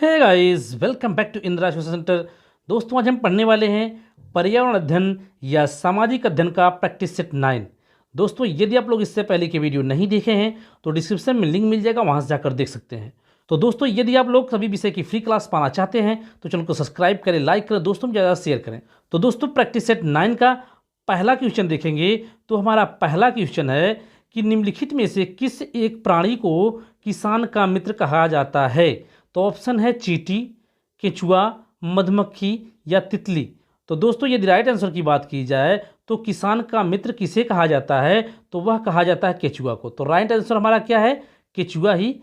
Hey guys, welcome back to Indira tuition centre. दोस्तों, आज हम पढ़ने वाले हैं पर्यावरण अध्ययन या सामाजिक अध्ययन का प्रैक्टिस सेट 9। दोस्तों, यदि आप लोग इससे पहले के वीडियो नहीं देखे हैं तो डिस्क्रिप्शन में लिंक मिल जाएगा, वहां से जाकर देख सकते हैं। तो दोस्तों, यदि आप लोग सभी विषय की फ्री क्लास पाना चाहते हैं तो चैनल को सब्सक्राइब करें, लाइक करें, दोस्तों में ज़्यादा शेयर करें। तो दोस्तों, प्रैक्टिस सेट 9 का पहला क्वेश्चन देखेंगे। तो हमारा पहला क्वेश्चन है कि निम्नलिखित में से किस एक प्राणी को किसान का मित्र कहा जाता है। तो ऑप्शन है चींटी, केंचुआ, मधुमक्खी या तितली। तो दोस्तों, यदि राइट आंसर की बात की जाए तो किसान का मित्र किसे कहा जाता है, तो वह कहा जाता है केंचुआ को। तो राइट आंसर हमारा क्या है, केंचुआ ही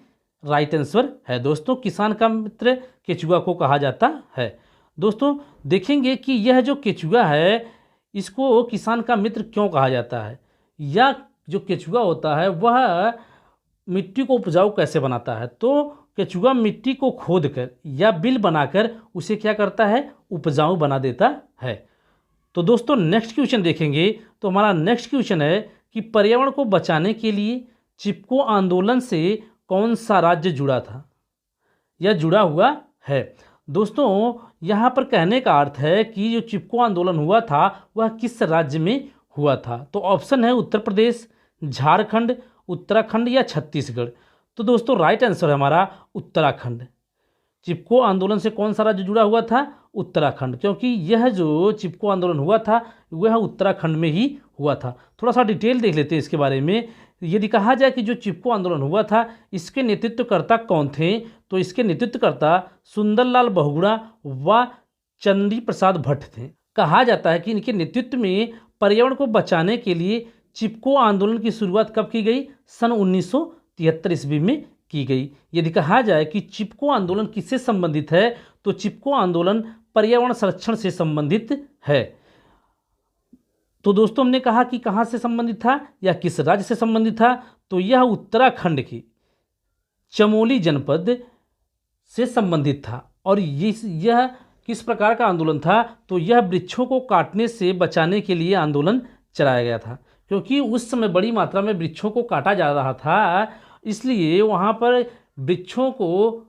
राइट आंसर है। दोस्तों, किसान का मित्र केंचुआ को कहा जाता है। दोस्तों, देखेंगे कि यह जो केंचुआ है इसको किसान का मित्र क्यों कहा जाता है, या जो केंचुआ होता है वह मिट्टी को उपजाऊ कैसे बनाता है। तो केंचुआ मिट्टी को खोदकर या बिल बनाकर उसे क्या करता है, उपजाऊ बना देता है। तो दोस्तों, नेक्स्ट क्वेश्चन देखेंगे। तो हमारा नेक्स्ट क्वेश्चन है कि पर्यावरण को बचाने के लिए चिपको आंदोलन से कौन सा राज्य जुड़ा था या जुड़ा हुआ है। दोस्तों, यहाँ पर कहने का अर्थ है कि जो चिपको आंदोलन हुआ था वह किस राज्य में हुआ था। तो ऑप्शन है उत्तर प्रदेश, झारखंड, उत्तराखंड या छत्तीसगढ़। तो दोस्तों, राइट आंसर है हमारा उत्तराखंड। चिपको आंदोलन से कौन सा राज्य जुड़ा हुआ था, उत्तराखंड, क्योंकि यह जो चिपको आंदोलन हुआ था वह उत्तराखंड में ही हुआ था। थोड़ा सा डिटेल देख लेते हैं इसके बारे में। यदि कहा जाए कि जो चिपको आंदोलन हुआ था इसके नेतृत्वकर्ता कौन थे, तो इसके नेतृत्वकर्ता सुंदरलाल बहुगुणा व चंडी प्रसाद भट्ट थे। कहा जाता है कि इनके नेतृत्व में पर्यावरण को बचाने के लिए चिपको आंदोलन की शुरुआत कब की गई, सन 1973 ईस्वी में की गई। यदि कहा जाए कि चिपको आंदोलन किससे संबंधित है, तो चिपको आंदोलन पर्यावरण संरक्षण से संबंधित है। तो दोस्तों, हमने कहा कि कहाँ से संबंधित था या किस राज्य से संबंधित था, तो यह उत्तराखंड की चमोली जनपद से संबंधित था। और यह किस प्रकार का आंदोलन था, तो यह वृक्षों को काटने से बचाने के लिए आंदोलन चलाया गया था, क्योंकि उस समय बड़ी मात्रा में वृक्षों को काटा जा रहा था, इसलिए वहाँ पर वृक्षों को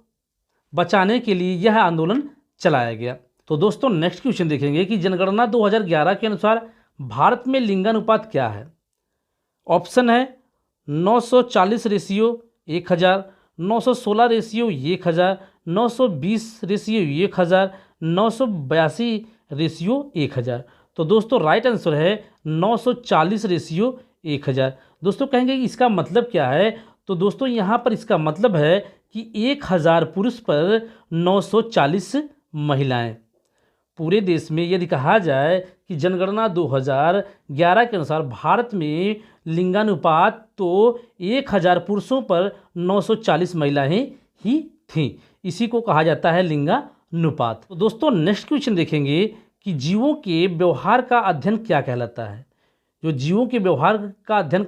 बचाने के लिए यह आंदोलन चलाया गया। तो दोस्तों, नेक्स्ट क्वेश्चन देखेंगे कि जनगणना 2011 के अनुसार भारत में लिंगानुपात क्या है। ऑप्शन है 940 रेशियो 1000, 916 रेशियो 1000, 920 रेशियो 1000, 982 रेशियो 1000। तो दोस्तों, राइट आंसर है 940 रेशियो 1000। दोस्तों, कहेंगे कि इसका मतलब क्या है, तो दोस्तों यहाँ पर इसका मतलब है कि 1000 पुरुष पर 940 महिलाएं। पूरे देश में यदि कहा जाए कि जनगणना 2011 के अनुसार भारत में लिंगानुपात तो 1000 पुरुषों पर 940 महिलाएं ही थीं, इसी को कहा जाता है लिंगानुपात। तो दोस्तों, नेक्स्ट क्वेश्चन देखेंगे कि जीवों के व्यवहार का अध्ययन क्या कहलाता है। जो जीवों के व्यवहार का अध्ययन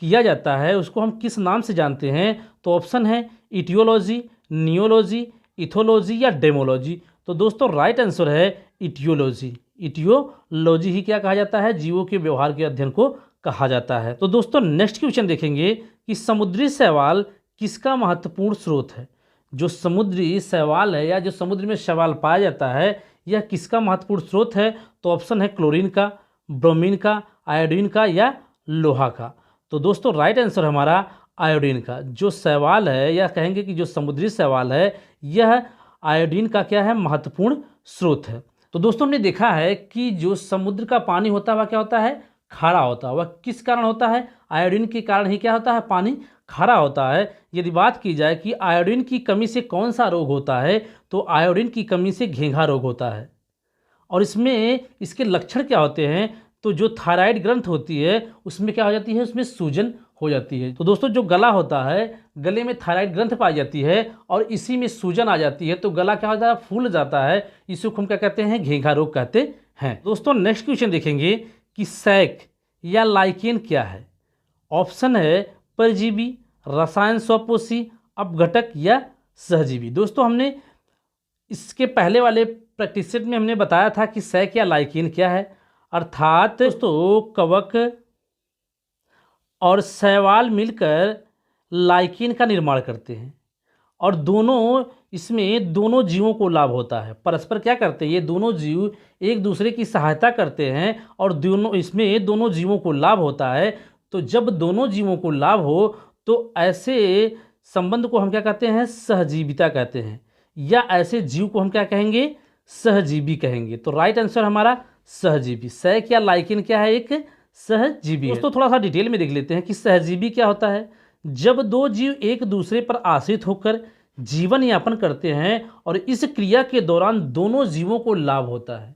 किया जाता है उसको हम किस नाम से जानते हैं, तो ऑप्शन है इटियोलॉजी, नियोलॉजी, इथोलॉजी या डेमोलॉजी। तो दोस्तों, राइट आंसर है इटियोलॉजी। इटियोलॉजी ही क्या कहा जाता है, जीवों के व्यवहार के अध्ययन को कहा जाता है। तो दोस्तों, नेक्स्ट क्वेश्चन देखेंगे कि समुद्री शैवाल किसका महत्वपूर्ण स्रोत है। जो समुद्री शैवाल है या जो समुद्र में शैवाल पाया जाता है यह किसका महत्वपूर्ण स्रोत है, तो ऑप्शन है क्लोरीन का, ब्रोमीन का, आयोडीन का या लोहा का। तो दोस्तों, राइट आंसर हमारा आयोडीन का। जो शैवाल है या कहेंगे कि जो समुद्री शैवाल है यह आयोडीन का क्या है, महत्वपूर्ण स्रोत है। तो दोस्तों, हमने देखा है कि जो समुद्र का पानी होता है वह क्या होता है, खारा होता है। वह किस कारण होता है, आयोडीन के कारण ही क्या होता है, पानी खारा होता है। यदि बात की जाए कि आयोडीन की कमी से कौन सा रोग होता है, तो आयोडीन की कमी से घेंघा रोग होता है। और इसमें इसके लक्षण क्या होते हैं, तो जो थायराइड ग्रंथ होती है उसमें क्या हो जाती है, उसमें सूजन हो जाती है। तो दोस्तों, जो गला होता है गले में थायराइड ग्रंथ पाई जाती है और इसी में सूजन आ जाती है, तो गला क्या होता है, फूल जाता है। इसी को हम क्या कहते हैं, घेंघा रोग कहते हैं। दोस्तों, नेक्स्ट क्वेश्चन देखेंगे कि सैक या लाइकेन क्या है। ऑप्शन है परजीवी, रसायन स्वपोषी, अपघटक या सहजीवी। दोस्तों, हमने इसके पहले वाले प्रैक्टिस सेट में हमने बताया था कि सैक या लाइकेन क्या है। अर्थात दोस्तों, कवक और शैवाल मिलकर लाइकेन का निर्माण करते हैं और दोनों इसमें दोनों जीवों को लाभ होता है। परस्पर क्या करते हैं, ये दोनों जीव एक दूसरे की सहायता करते हैं और दोनों जीवों को लाभ होता है। तो जब दोनों जीवों को लाभ हो तो ऐसे संबंध को हम क्या कहते हैं, सहजीविता कहते हैं, या ऐसे जीव को हम क्या कहेंगे, सहजीवी कहेंगे। तो राइट आंसर हमारा सहजीवी। सह क्या, लाइकेन क्या है, एक सहजीवी। दोस्तों थोड़ा सा डिटेल में देख लेते हैं कि सहजीवी क्या होता है। जब दो जीव एक दूसरे पर आश्रित होकर जीवन यापन करते हैं और इस क्रिया के दौरान दोनों जीवों को लाभ होता है,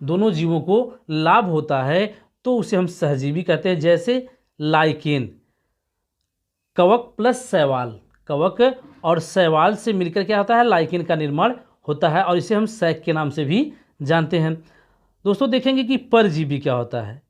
दोनों जीवों को लाभ होता है, तो उसे हम सहजीवी कहते हैं। जैसे लाइकेन, कवक प्लस शैवाल, कवक और शैवाल से मिलकर क्या होता है, लाइकेन का निर्माण होता है और इसे हम सैक के नाम से भी जानते हैं। दोस्तों देखेंगे कि परजीवी क्या होता है।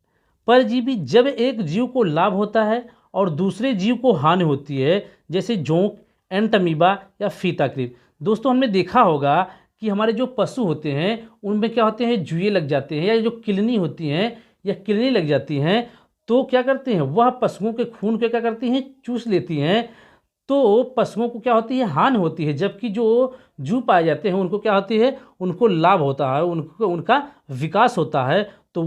परजीवी जब एक जीव को लाभ होता है और दूसरे जीव को हानि होती है, जैसे जोंक, एंटमीबा या फीताक्रिप। दोस्तों हमने देखा होगा कि हमारे जो पशु होते हैं उनमें क्या होते हैं, जुए लग जाते हैं, या जो किलनी होती हैं या किलनी लग जाती हैं, तो क्या करते हैं, वह पशुओं के खून को क्या करती हैं, चूस लेती हैं। तो पशुओं को क्या होती है, हानि होती है, जबकि जो जू पाए जाते हैं उनको क्या होती है, उनको लाभ होता है, उनका विकास होता है। तो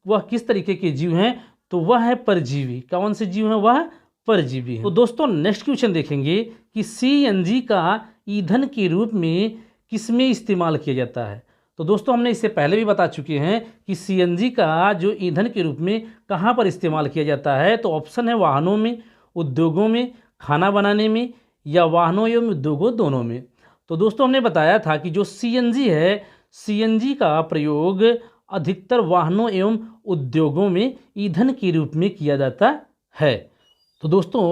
वह किस तरीके के जीव हैं, तो वह है परजीवी। कौन से जीव हैं, वह परजीवी हैं। तो दोस्तों नेक्स्ट क्वेश्चन देखेंगे कि सीएनजी का ईंधन के रूप में किसमें इस्तेमाल किया जाता है। तो दोस्तों हमने इससे पहले भी बता चुके हैं कि सीएनजी का जो ईंधन के रूप में कहाँ पर इस्तेमाल किया जाता है। तो ऑप्शन है वाहनों में, उद्योगों में, खाना बनाने में, या वाहनों एवं उद्योगों दोनों में। तो दोस्तों हमने बताया था कि जो सीएनजी है, सीएनजी का प्रयोग अधिकतर वाहनों एवं उद्योगों में ईंधन के रूप में किया जाता है। तो दोस्तों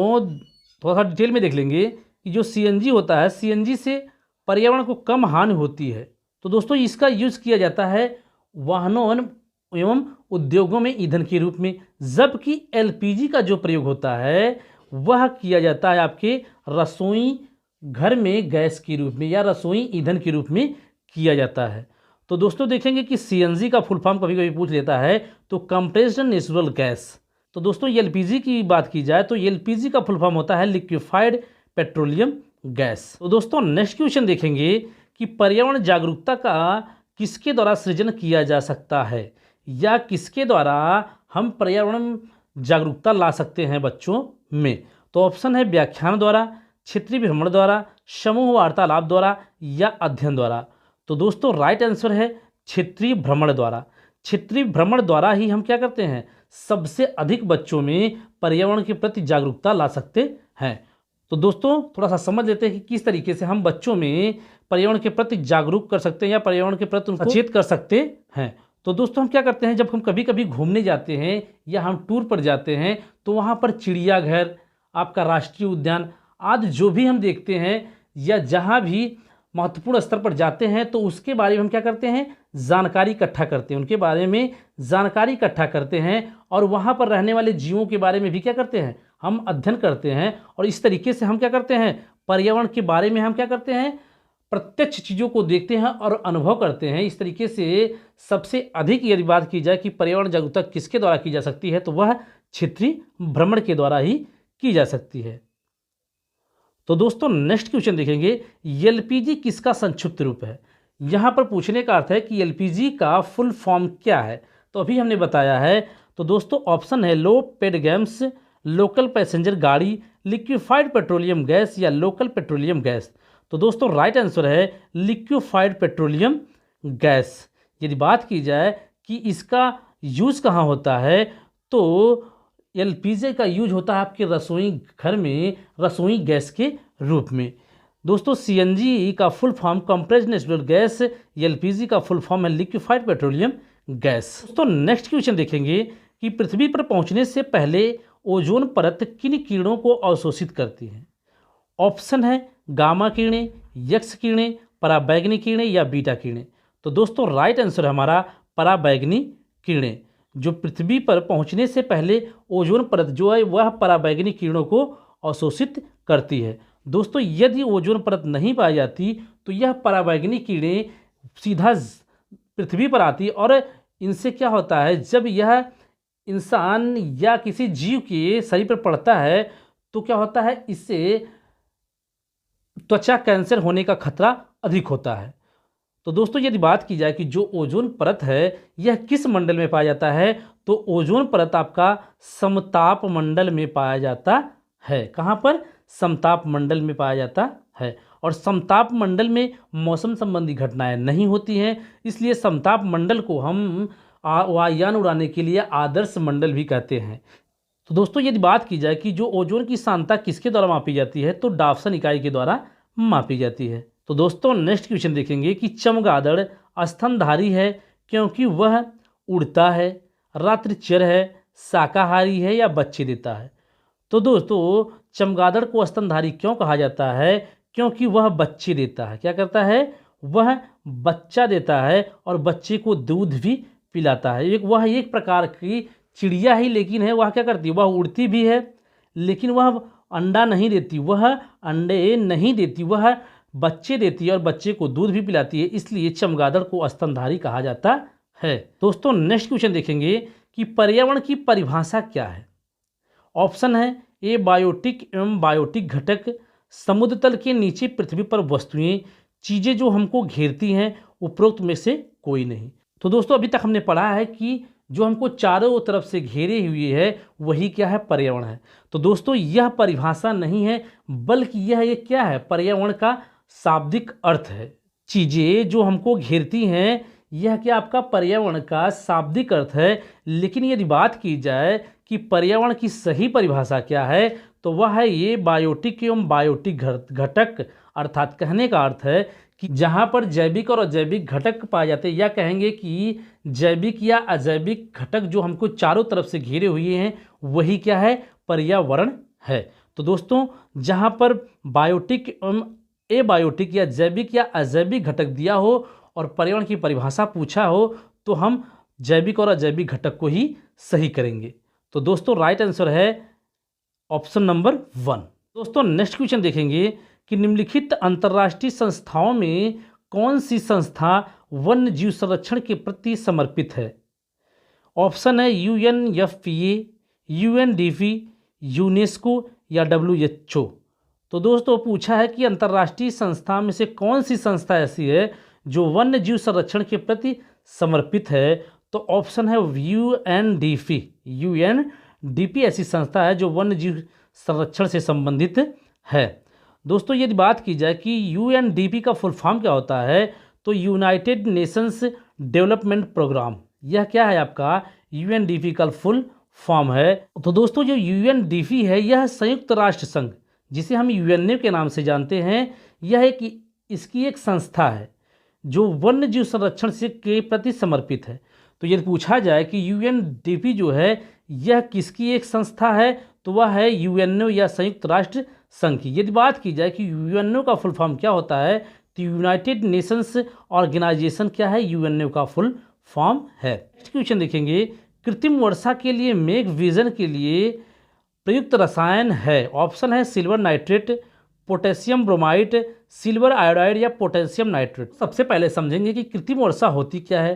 थोड़ा सा डिटेल में देख लेंगे कि जो सीएनजी होता है, सीएनजी से पर्यावरण को कम हानि होती है। तो दोस्तों इसका यूज किया जाता है वाहनों एवं उद्योगों में ईंधन के रूप में, जबकि एलपीजी का जो प्रयोग होता है वह किया जाता है आपके रसोई घर में गैस के रूप में, या रसोई ईंधन के रूप में किया जाता है। तो दोस्तों देखेंगे कि सीएनजी का फुल फॉर्म कभी कभी पूछ लेता है, तो कंप्रेस्ड नेचुरल गैस। तो दोस्तों एलपीजी की बात की जाए तो एलपीजी का फुल फॉर्म होता है लिक्विफाइड पेट्रोलियम गैस। तो दोस्तों नेक्स्ट क्वेश्चन देखेंगे कि पर्यावरण जागरूकता का किसके द्वारा सृजन किया जा सकता है, या किसके द्वारा हम पर्यावरण जागरूकता ला सकते हैं बच्चों में। तो ऑप्शन है व्याख्यान द्वारा, क्षेत्रीय भ्रमण द्वारा, समूह वार्तालाप द्वारा, या अध्ययन द्वारा। तो दोस्तों राइट आंसर है क्षेत्रीय भ्रमण द्वारा। क्षेत्रीय भ्रमण द्वारा ही हम क्या करते हैं, सबसे अधिक बच्चों में पर्यावरण के प्रति जागरूकता ला सकते हैं। तो दोस्तों थोड़ा सा समझ लेते हैं कि किस तरीके से हम बच्चों में पर्यावरण के प्रति जागरूक कर सकते हैं, या पर्यावरण के प्रति सचेत कर सकते हैं। तो दोस्तों हम क्या करते हैं, जब हम कभी कभी घूमने जाते हैं या हम टूर पर जाते हैं, तो वहाँ पर चिड़ियाघर, आपका राष्ट्रीय उद्यान आदि जो भी हम देखते हैं, या जहाँ भी महत्वपूर्ण स्तर पर जाते हैं, तो उसके बारे में हम क्या करते हैं, जानकारी इकट्ठा करते हैं, उनके बारे में जानकारी इकट्ठा करते हैं, और वहाँ पर रहने वाले जीवों के बारे में भी क्या करते हैं, हम अध्ययन करते हैं। और इस तरीके से हम क्या करते हैं, पर्यावरण के बारे में हम क्या करते हैं, प्रत्यक्ष चीज़ों को देखते हैं और अनुभव करते हैं। इस तरीके से सबसे अधिक यदि बात की जाए कि पर्यावरण जागरूकता किसके द्वारा की जा सकती है, तो वह क्षेत्रीय भ्रमण के द्वारा ही की जा सकती है। तो दोस्तों नेक्स्ट क्वेश्चन देखेंगे, एलपीजी किसका संक्षिप्त रूप है। यहाँ पर पूछने का अर्थ है कि एलपीजी का फुल फॉर्म क्या है। तो अभी हमने बताया है। तो दोस्तों ऑप्शन है लो पेड गैस, लोकल पैसेंजर गाड़ी, लिक्विफाइड पेट्रोलियम गैस, या लोकल पेट्रोलियम गैस। तो दोस्तों राइट आंसर है लिक्विफाइड पेट्रोलियम गैस। यदि बात की जाए कि इसका यूज़ कहाँ होता है, तो एलपीजी का यूज होता है आपके रसोई घर में रसोई गैस के रूप में। दोस्तों सीएनजी का full form compressed natural gas, LPG का फुल फॉर्म है लिक्विफाइड पेट्रोलियम गैस। दोस्तों नेक्स्ट क्वेश्चन देखेंगे कि पृथ्वी पर पहुंचने से पहले ओजोन परत किन किरणों को अवशोषित करती है। ऑप्शन है गामा किरणें, एक्स किरणें, पराबैंगनी किरणें, या बीटा किरणें। तो दोस्तों राइट आंसर है हमारा पराबैंगनी किरणें। जो पृथ्वी पर पहुंचने से पहले ओजोन परत जो है वह पराबैंगनी किरणों को अवशोषित करती है। दोस्तों यदि ओजोन परत नहीं पाई जाती तो यह पराबैंगनी किरणें सीधा पृथ्वी पर आती, और इनसे क्या होता है, जब यह इंसान या किसी जीव के शरीर पर पड़ता है तो क्या होता है, इससे त्वचा कैंसर होने का खतरा अधिक होता है। तो दोस्तों यदि बात की जाए कि जो ओजोन परत है यह किस मंडल में पाया जाता है, तो ओजोन परत आपका समताप मंडल में पाया जाता है। कहाँ पर? समताप मंडल में पाया जाता है। और समताप मंडल में मौसम संबंधी घटनाएं नहीं होती हैं, इसलिए समताप मंडल को हम वायुयान उड़ाने के लिए आदर्श मंडल भी कहते हैं। तो दोस्तों यदि बात की जाए कि जो ओजोन की सांद्रता किसके द्वारा मापी जाती है, तो डाल्टन इकाई के द्वारा मापी जाती है। तो दोस्तों नेक्स्ट क्वेश्चन देखेंगे कि चमगादड़ स्तनधारी है क्योंकि वह उड़ता है, रात्रिचर है, शाकाहारी है या बच्चे देता है। तो दोस्तों चमगादड़ को स्तनधारी क्यों कहा जाता है? क्योंकि वह बच्चे देता है। क्या करता है? वह बच्चा देता है और बच्चे को दूध भी पिलाता है। वह एक प्रकार की चिड़िया ही लेकिन है, वह क्या करती है? वह उड़ती भी है लेकिन वह अंडा नहीं देती, वह अंडे नहीं देती, वह बच्चे देती है और बच्चे को दूध भी पिलाती है, इसलिए चमगादड़ को स्तनधारी कहा जाता है। दोस्तों नेक्स्ट क्वेश्चन देखेंगे कि पर्यावरण की परिभाषा क्या है। ऑप्शन है ए बायोटिक एवं बायोटिक घटक, समुद्र तल के नीचे पृथ्वी पर वस्तुएं, चीज़ें जो हमको घेरती हैं, उपरोक्त में से कोई नहीं। तो दोस्तों अभी तक हमने पढ़ा है कि जो हमको चारों तरफ से घेरे हुए है वही क्या है? पर्यावरण है। तो दोस्तों यह परिभाषा नहीं है बल्कि यह एक क्या है? पर्यावरण का शाब्दिक अर्थ है। चीज़ें जो हमको घेरती हैं यह क्या आपका पर्यावरण का शाब्दिक अर्थ है। लेकिन यदि बात की जाए कि पर्यावरण की सही परिभाषा क्या है, तो वह है ये बायोटिक एवं बायोटिक घटक, अर्थात कहने का अर्थ है कि जहाँ पर जैविक और अजैविक घटक पाए जाते हैं, या कहेंगे कि जैविक या अजैविक घटक जो हमको चारों तरफ से घेरे हुए हैं वही क्या है? पर्यावरण है। तो दोस्तों जहाँ पर बायोटिक एवं एबायोटिक या जैविक या अजैविक घटक दिया हो और पर्यावरण की परिभाषा पूछा हो तो हम जैविक और अजैविक घटक को ही सही करेंगे। तो दोस्तों राइट आंसर है ऑप्शन नंबर 1। दोस्तों नेक्स्ट क्वेश्चन देखेंगे कि निम्नलिखित अंतर्राष्ट्रीय संस्थाओं में कौन सी संस्था वन्य जीव संरक्षण के प्रति समर्पित है। ऑप्शन है UNFPA, UNDP, यूनेस्को या WHO। तो दोस्तों पूछा है कि अंतर्राष्ट्रीय संस्था में से कौन सी संस्था ऐसी है जो वन्य जीव संरक्षण के प्रति समर्पित है। तो ऑप्शन है UNDP। UNDP ऐसी संस्था है जो वन्य जीव संरक्षण से संबंधित है। दोस्तों यदि बात की जाए कि UNDP का फुल फॉर्म क्या होता है, तो यूनाइटेड नेशंस डेवलपमेंट प्रोग्राम। यह क्या है आपका? UNDP का फुल फॉर्म है। तो दोस्तों जो UNDP है यह संयुक्त राष्ट्र संघ, जिसे हम UNO के नाम से जानते हैं, यह इसकी एक संस्था है जो वन्य जीव संरक्षण से के प्रति समर्पित है। तो यदि पूछा जाए कि UNDP जो है यह किसकी एक संस्था है, तो वह है UNO या संयुक्त राष्ट्र संघ की। यदि बात की जाए कि UNO का फुल फॉर्म क्या होता है, तो यूनाइटेड नेशंस ऑर्गेनाइजेशन क्या है? UNO का फुल फॉर्म है। नेक्स्ट क्वेश्चन देखेंगे, कृत्रिम वर्षा के लिए मेघ विजन के लिए प्रयुक्त रसायन है। ऑप्शन है silver nitrate, potassium bromide, silver iodide या पोटेशियम नाइट्रेट। सबसे पहले समझेंगे कि कृत्रिम वर्षा होती क्या है।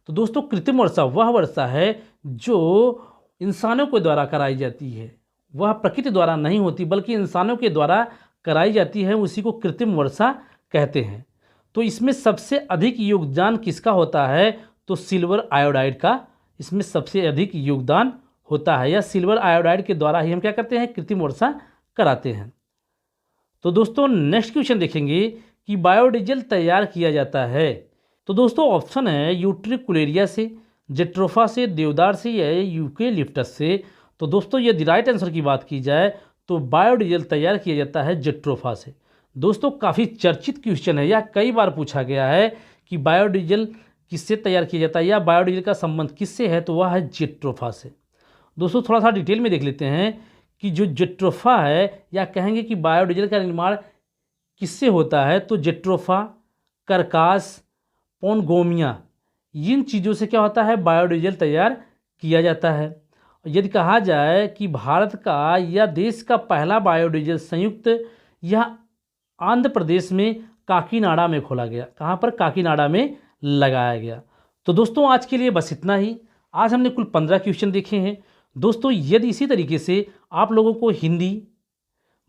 तो दोस्तों कृत्रिम वर्षा वह वर्षा है जो इंसानों के द्वारा कराई जाती है, वह प्रकृति द्वारा नहीं होती बल्कि इंसानों के द्वारा कराई जाती है, उसी को कृत्रिम वर्षा कहते हैं। तो इसमें सबसे अधिक योगदान किसका होता है? तो सिल्वर आयोडाइड का इसमें सबसे अधिक योगदान होता है, या सिल्वर आयोडाइड के द्वारा ही हम क्या करते हैं? कृत्रिम वर्षा कराते हैं। तो दोस्तों नेक्स्ट क्वेश्चन देखेंगे कि बायोडीजल तैयार किया जाता है। तो दोस्तों ऑप्शन है यूट्रिकुलेरिया से, जेट्रोफा से, देवदार से या यूकेलिप्टस से। तो दोस्तों यदि राइट आंसर की बात की जाए तो बायोडीजल तैयार किया जाता है जेट्रोफा से। दोस्तों काफ़ी चर्चित क्वेश्चन है, यह कई बार पूछा गया है कि बायोडीजल किससे तैयार किया जाता है या बायोडीजल का संबंध किससे है, तो वह है जेट्रोफा से। दोस्तों थोड़ा सा डिटेल में देख लेते हैं कि जो जेट्रोफा है, या कहेंगे कि बायोडीजल का निर्माण किससे होता है, तो जेट्रोफा, करकास, पोनगोमिया, इन चीज़ों से क्या होता है? बायोडीजल तैयार किया जाता है। यदि कहा जाए कि भारत का या देश का पहला बायोडीजल संयुक्त यह आंध्र प्रदेश में काकीनाडा में खोला गया। कहाँ पर? काकीनाडा में लगाया गया। तो दोस्तों आज के लिए बस इतना ही। आज हमने कुल 15 क्वेश्चन देखे हैं। दोस्तों यदि इसी तरीके से आप लोगों को हिंदी,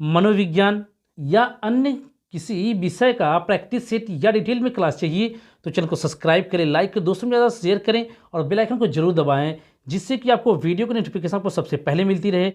मनोविज्ञान या अन्य किसी विषय का प्रैक्टिस सेट या डिटेल में क्लास चाहिए तो चैनल को सब्सक्राइब करें, लाइक करें, दोस्तों में ज़्यादा शेयर करें और बेल आइकन को जरूर दबाएं, जिससे कि आपको वीडियो की नोटिफिकेशन आपको सबसे पहले मिलती रहे।